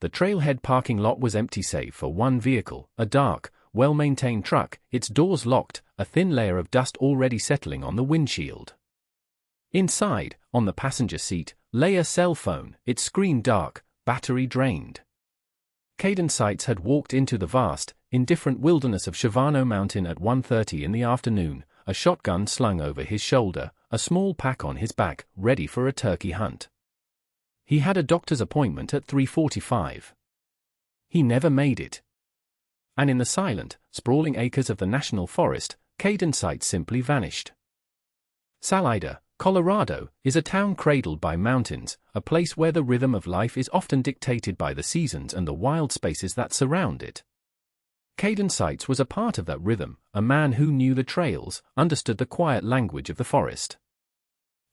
The trailhead parking lot was empty save for one vehicle, a dark, well-maintained truck, its doors locked, a thin layer of dust already settling on the windshield. Inside, on the passenger seat, lay a cell phone, its screen dark, battery drained. Kaden Sites had walked into the vast, indifferent wilderness of Shavano Mountain at 1:30 in the afternoon, a shotgun slung over his shoulder, a small pack on his back, ready for a turkey hunt. He had a doctor's appointment at 3:45. He never made it. And in the silent, sprawling acres of the national forest, Kaden Sites simply vanished. Salida, Colorado, is a town cradled by mountains, a place where the rhythm of life is often dictated by the seasons and the wild spaces that surround it. Kaden Sites was a part of that rhythm, a man who knew the trails, understood the quiet language of the forest.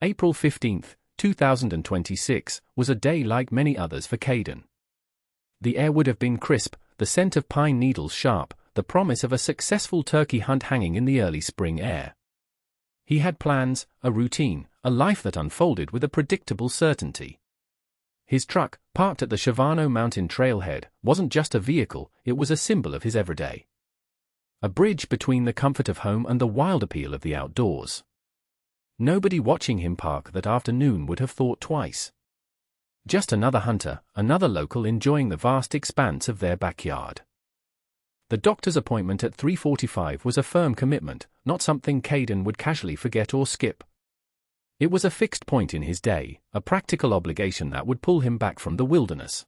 April 15, 2026, was a day like many others for Kaden. The air would have been crisp, the scent of pine needles sharp, the promise of a successful turkey hunt hanging in the early spring air. He had plans, a routine, a life that unfolded with a predictable certainty. His truck, parked at the Shavano Mountain trailhead, wasn't just a vehicle, it was a symbol of his everyday. A bridge between the comfort of home and the wild appeal of the outdoors. Nobody watching him park that afternoon would have thought twice. Just another hunter, another local enjoying the vast expanse of their backyard. The doctor's appointment at 3:45 was a firm commitment, not something Kaden would casually forget or skip. It was a fixed point in his day, a practical obligation that would pull him back from the wilderness.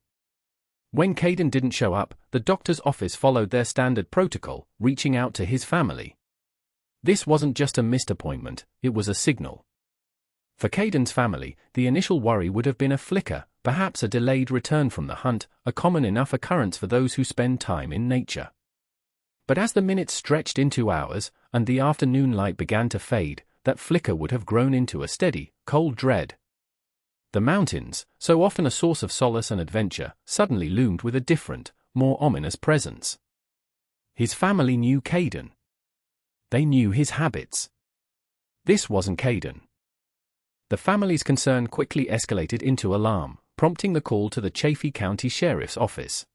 When Kaden didn't show up, the doctor's office followed their standard protocol, reaching out to his family. This wasn't just a missed appointment, it was a signal. For Kaden's family, the initial worry would have been a flicker, perhaps a delayed return from the hunt, a common enough occurrence for those who spend time in nature. But as the minutes stretched into hours, and the afternoon light began to fade, that flicker would have grown into a steady, cold dread. The mountains, so often a source of solace and adventure, suddenly loomed with a different, more ominous presence. His family knew Kaden. They knew his habits. This wasn't Kaden. The family's concern quickly escalated into alarm, prompting the call to the Chaffee County Sheriff's Office.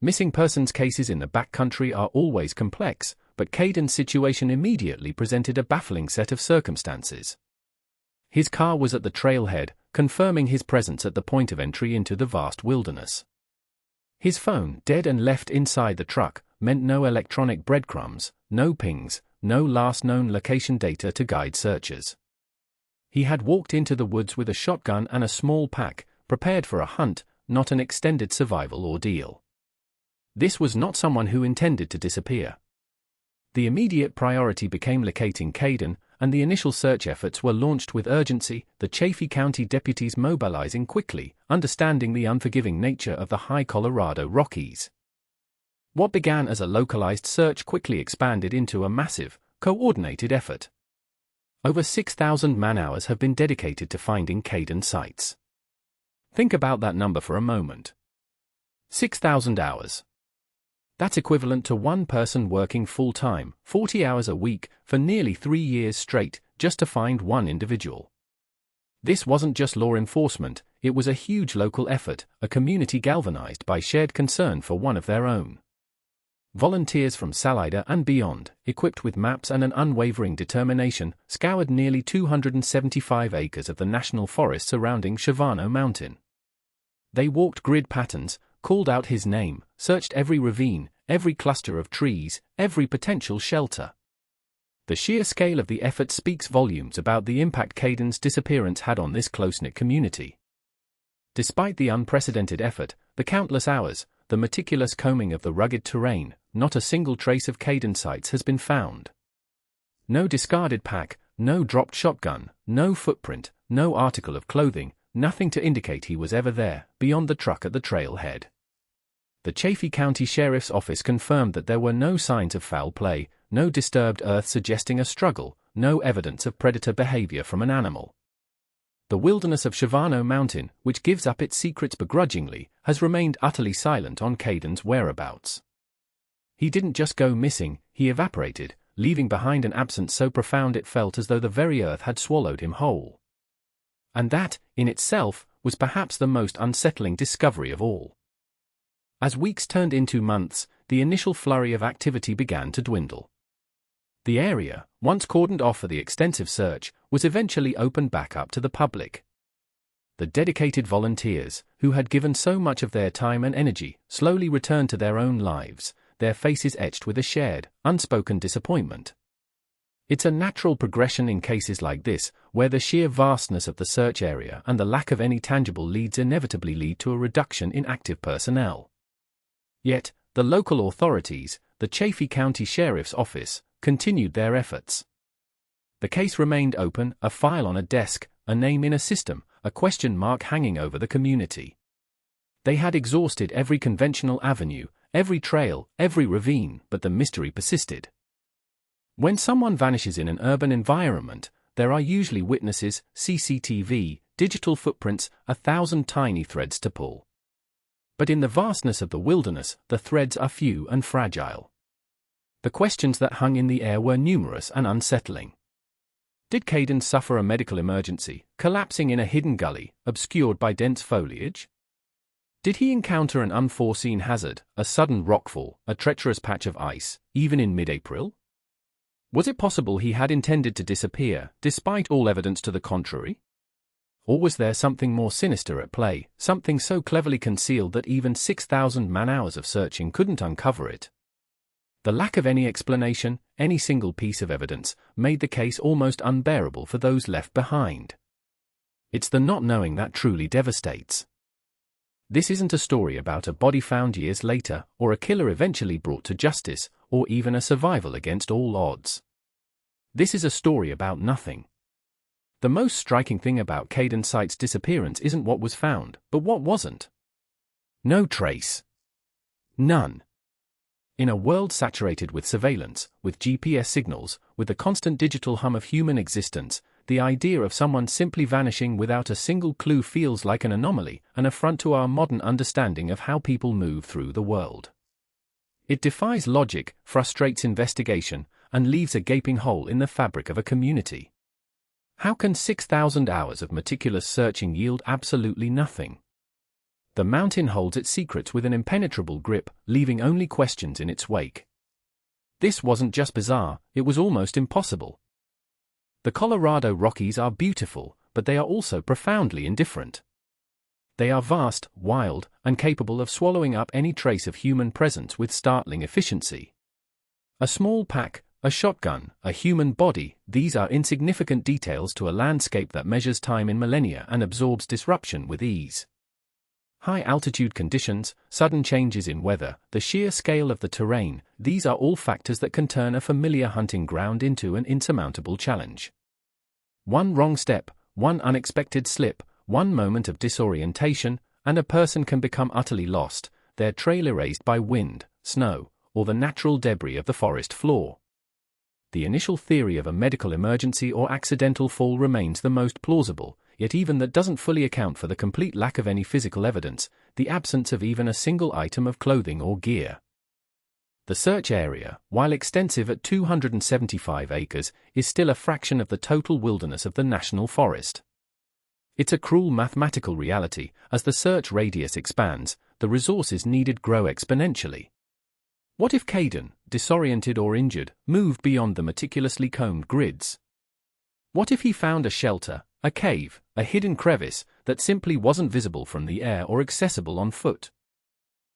Missing persons cases in the backcountry are always complex, but Kaden's situation immediately presented a baffling set of circumstances. His car was at the trailhead, confirming his presence at the point of entry into the vast wilderness. His phone, dead and left inside the truck, meant no electronic breadcrumbs, no pings, no last known location data to guide searchers. He had walked into the woods with a shotgun and a small pack, prepared for a hunt, not an extended survival ordeal. This was not someone who intended to disappear. The immediate priority became locating Kaden, and the initial search efforts were launched with urgency, the Chaffee County deputies mobilizing quickly, understanding the unforgiving nature of the high Colorado Rockies. What began as a localized search quickly expanded into a massive, coordinated effort. Over 6,000 man-hours have been dedicated to finding Kaden Sites. Think about that number for a moment. 6,000 hours. That's equivalent to one person working full-time, 40 hours a week, for nearly 3 years straight, just to find one individual. This wasn't just law enforcement, it was a huge local effort, a community galvanized by shared concern for one of their own. Volunteers from Salida and beyond, equipped with maps and an unwavering determination, scoured nearly 275 acres of the national forest surrounding Shavano Mountain. They walked grid patterns, called out his name, searched every ravine, every cluster of trees, every potential shelter. The sheer scale of the effort speaks volumes about the impact Kaden's disappearance had on this close-knit community. Despite the unprecedented effort, the countless hours, the meticulous combing of the rugged terrain, not a single trace of Kaden Sites has been found. No discarded pack, no dropped shotgun, no footprint, no article of clothing, nothing to indicate he was ever there, beyond the truck at the trailhead. The Chaffee County Sheriff's Office confirmed that there were no signs of foul play, no disturbed earth suggesting a struggle, no evidence of predator behavior from an animal. The wilderness of Shavano Mountain, which gives up its secrets begrudgingly, has remained utterly silent on Kaden's whereabouts. He didn't just go missing, he evaporated, leaving behind an absence so profound it felt as though the very earth had swallowed him whole. And that, in itself, was perhaps the most unsettling discovery of all. As weeks turned into months, the initial flurry of activity began to dwindle. The area, once cordoned off for the extensive search, was eventually opened back up to the public. The dedicated volunteers, who had given so much of their time and energy, slowly returned to their own lives, their faces etched with a shared, unspoken disappointment. It's a natural progression in cases like this, where the sheer vastness of the search area and the lack of any tangible leads inevitably lead to a reduction in active personnel. Yet, the local authorities, the Chaffee County Sheriff's Office, continued their efforts. The case remained open, a file on a desk, a name in a system, a question mark hanging over the community. They had exhausted every conventional avenue, every trail, every ravine, but the mystery persisted. When someone vanishes in an urban environment, there are usually witnesses, CCTV, digital footprints, 1,000 tiny threads to pull. But in the vastness of the wilderness, the threads are few and fragile. The questions that hung in the air were numerous and unsettling. Did Kaden suffer a medical emergency, collapsing in a hidden gully, obscured by dense foliage? Did he encounter an unforeseen hazard, a sudden rockfall, a treacherous patch of ice, even in mid-April? Was it possible he had intended to disappear, despite all evidence to the contrary? Or was there something more sinister at play, something so cleverly concealed that even 6,000 man-hours of searching couldn't uncover it? The lack of any explanation, any single piece of evidence, made the case almost unbearable for those left behind. It's the not knowing that truly devastates. This isn't a story about a body found years later, or a killer eventually brought to justice, or even a survival against all odds. This is a story about nothing. The most striking thing about Kaden Sites' disappearance isn't what was found, but what wasn't. No trace. None. In a world saturated with surveillance, with GPS signals, with the constant digital hum of human existence, the idea of someone simply vanishing without a single clue feels like an anomaly, an affront to our modern understanding of how people move through the world. It defies logic, frustrates investigation, and leaves a gaping hole in the fabric of a community. How can 6,000 hours of meticulous searching yield absolutely nothing? The mountain holds its secrets with an impenetrable grip, leaving only questions in its wake. This wasn't just bizarre, it was almost impossible. The Colorado Rockies are beautiful, but they are also profoundly indifferent. They are vast, wild, and capable of swallowing up any trace of human presence with startling efficiency. A small pack, a shotgun, a human body, these are insignificant details to a landscape that measures time in millennia and absorbs disruption with ease. High-altitude conditions, sudden changes in weather, the sheer scale of the terrain, these are all factors that can turn a familiar hunting ground into an insurmountable challenge. One wrong step, one unexpected slip, one moment of disorientation, and a person can become utterly lost, their trail erased by wind, snow, or the natural debris of the forest floor. The initial theory of a medical emergency or accidental fall remains the most plausible, yet even that doesn't fully account for the complete lack of any physical evidence, the absence of even a single item of clothing or gear. The search area, while extensive at 275 acres, is still a fraction of the total wilderness of the national forest. It's a cruel mathematical reality, as the search radius expands, the resources needed grow exponentially. What if Kaden, disoriented or injured, moved beyond the meticulously combed grids? What if he found a shelter, a cave, a hidden crevice, that simply wasn't visible from the air or accessible on foot?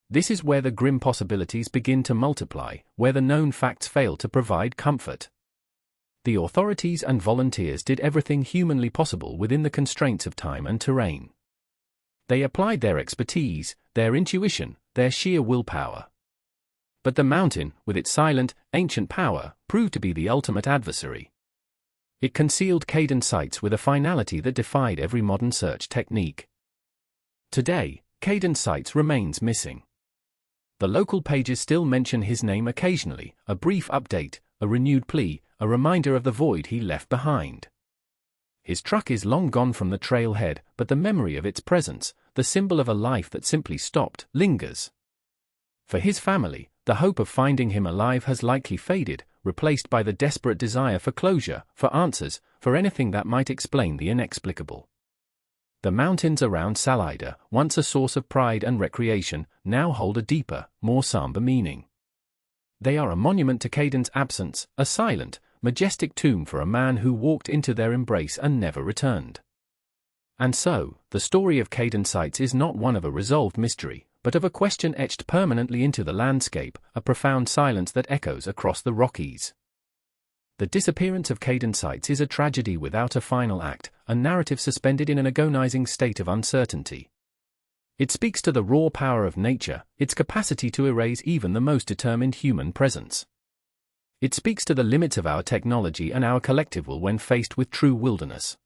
This is where the grim possibilities begin to multiply, where the known facts fail to provide comfort. The authorities and volunteers did everything humanly possible within the constraints of time and terrain. They applied their expertise, their intuition, their sheer willpower. But the mountain, with its silent, ancient power, proved to be the ultimate adversary. It concealed Kaden Sites with a finality that defied every modern search technique. Today, Kaden Sites remains missing. The local pages still mention his name occasionally, a brief update, a renewed plea, a reminder of the void he left behind. His truck is long gone from the trailhead, but the memory of its presence, the symbol of a life that simply stopped, lingers. For his family, the hope of finding him alive has likely faded, replaced by the desperate desire for closure, for answers, for anything that might explain the inexplicable. The mountains around Salida, once a source of pride and recreation, now hold a deeper, more somber meaning. They are a monument to Kaden's absence, a silent, majestic tomb for a man who walked into their embrace and never returned. And so, the story of Kaden Sites is not one of a resolved mystery, but of a question etched permanently into the landscape, a profound silence that echoes across the Rockies. The disappearance of Kaden Sites is a tragedy without a final act, a narrative suspended in an agonizing state of uncertainty. It speaks to the raw power of nature, its capacity to erase even the most determined human presence. It speaks to the limits of our technology and our collective will when faced with true wilderness.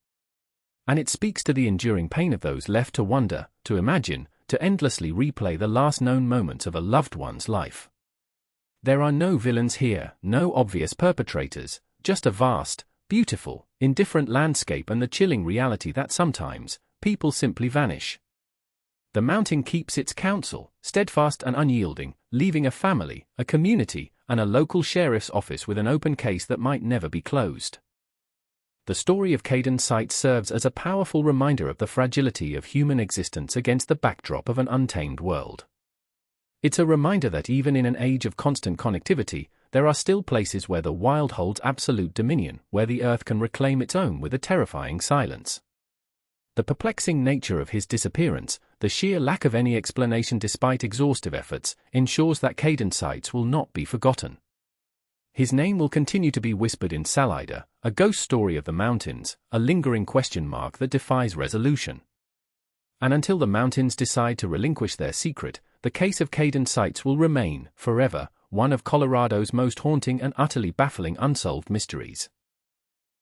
And it speaks to the enduring pain of those left to wonder, to imagine, to endlessly replay the last known moments of a loved one's life. There are no villains here, no obvious perpetrators, just a vast, beautiful, indifferent landscape and the chilling reality that sometimes, people simply vanish. The mountain keeps its counsel, steadfast and unyielding, leaving a family, a community, and a local sheriff's office with an open case that might never be closed. The story of Kaden Sites serves as a powerful reminder of the fragility of human existence against the backdrop of an untamed world. It's a reminder that even in an age of constant connectivity, there are still places where the wild holds absolute dominion, where the earth can reclaim its own with a terrifying silence. The perplexing nature of his disappearance, the sheer lack of any explanation despite exhaustive efforts, ensures that Kaden Sites will not be forgotten. His name will continue to be whispered in Salida, a ghost story of the mountains, a lingering question mark that defies resolution. And until the mountains decide to relinquish their secret, the case of Kaden Sites will remain, forever, one of Colorado's most haunting and utterly baffling unsolved mysteries.